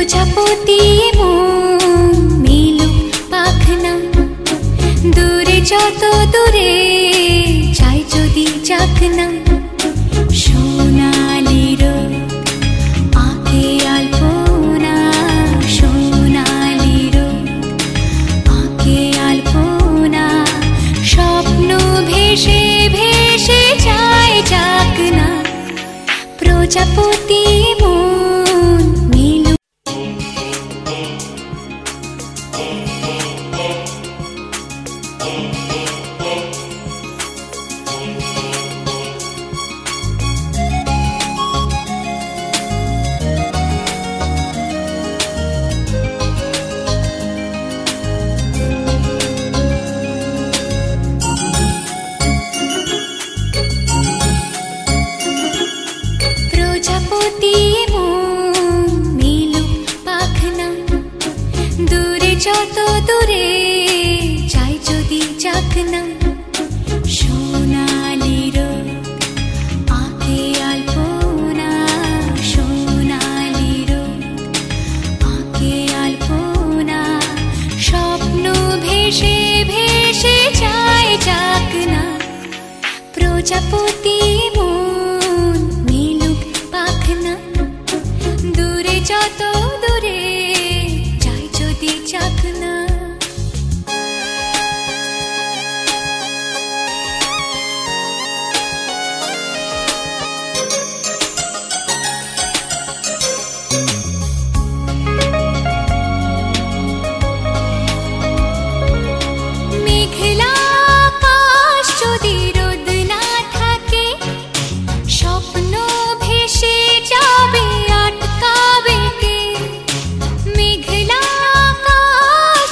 প্রজাপতি মন মেলো পাখনা, দূরে যত দূরে চাই যদি যাক না। সোনালি রোদ আঁকে আলপনা, সোনালি রোদ আঁকে আলপনা, স্বপ্ন ভেসে ভেসে যায় যাক না। প্রজাপতি মন মেলো। প্রজাপতি মন মেলো পাখনা, দূরে যত দূরে চাই যদি যাক না। সোনালি রোদ আঁকে আলপনা, সোনালি রোদ আঁকে আলপনা, স্বপ্ন ভেসে ভেসে যায় যাক না। প্রজাপতি মন মেলো পাখনা, দূরে যত দূরে চাই যদি যাক না। মেঘলা আকাশ যদি রোদ না থাকে, স্বপ্ন ভেসে যাবে আটকাবে কে? মেঘলা আকাশ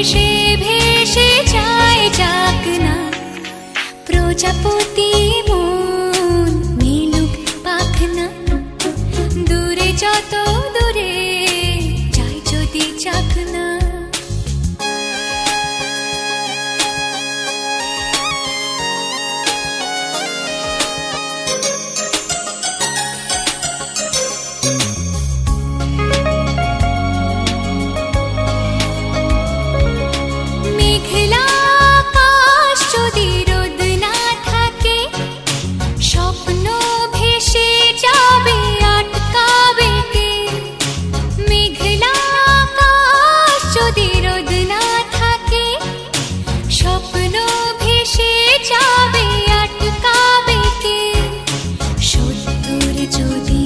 ভেসে ভেসে যায় যাক না, প্রজাপতি মন মিলুক পাখনা, দূরে যত দূরে যায় যদি যাক না। মেঘলা আকাশ যদি রোদ না থাকে, স্বপ্ন ভেসে যাবে আটকাবে কে? মেঘলা আকাশ যদি রোদ না থাকে, স্বপ্ন ভেসে যাবে আটকাবে কে? সত্তর যদি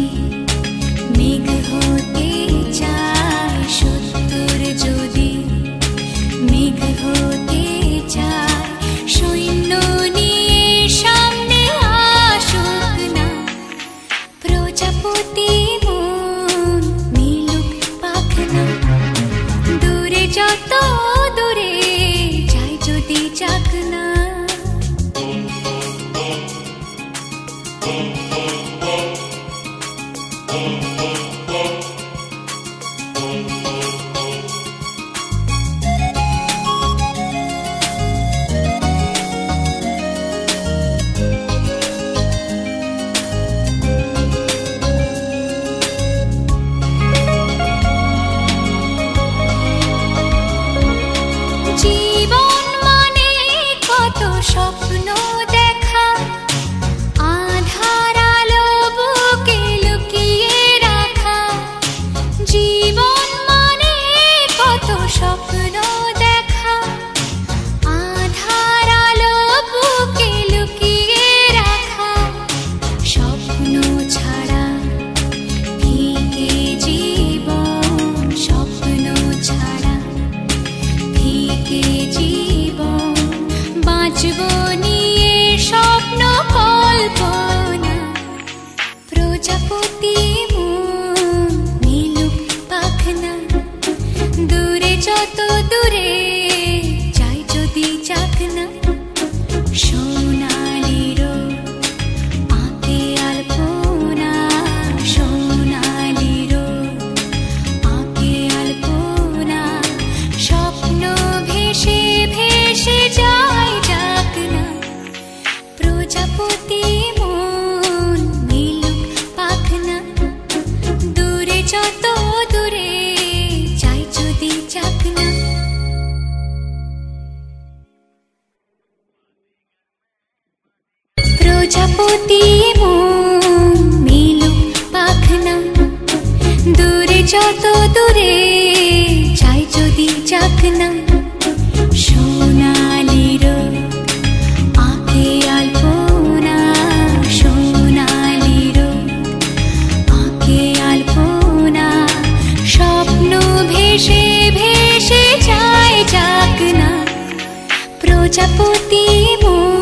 মেঘ হতে চায়, সত্তর যদি মেঘ হতে চায়, সৈন্য নিয়ে সামনে আসুক না, প্রজাপতি মন মিলুক পাখনা, দূরে যত দূরে যায় যদি যাক না। জীবন মানে কত স্বপ্ন দেখা, আধার আলো বুকে লুকিয়ে রাখা। জীবন মানে কত স্বপ্ন দেখা, আধার আলো বুকে লুকিয়ে রাখা। স্বপ্ন ছাড়া ফিকে জীবন, স্বপ্ন ছাড়া ফিকে জীবন। বাঁচব নিয়ে স্বপ্ন কল্পনা, প্রজাপতি মন মিলুক পাখনা, দূরে যত দূরে যায় যদি যাক না। সোনালি রোদ আঁকে আলপনা, সোনালি রোদ আঁকে আলপনা, স্বপ্ন ভেসে ভেসে যায় যাক না, প্রজাপতি মন মিলুক পাখনা, দূরে যত দূরে যায় যদি যাক না। প্রজাপতি মন মিলুক পাখনা, দূরে যত দূরে যায় যদি যাক না। সোনালি রোদ আঁকে আলপনা, সোনালি রোদ আঁকে আলপনা, স্বপ্ন ভেসে ভেসে যায় যাক না, প্রজাপতি মন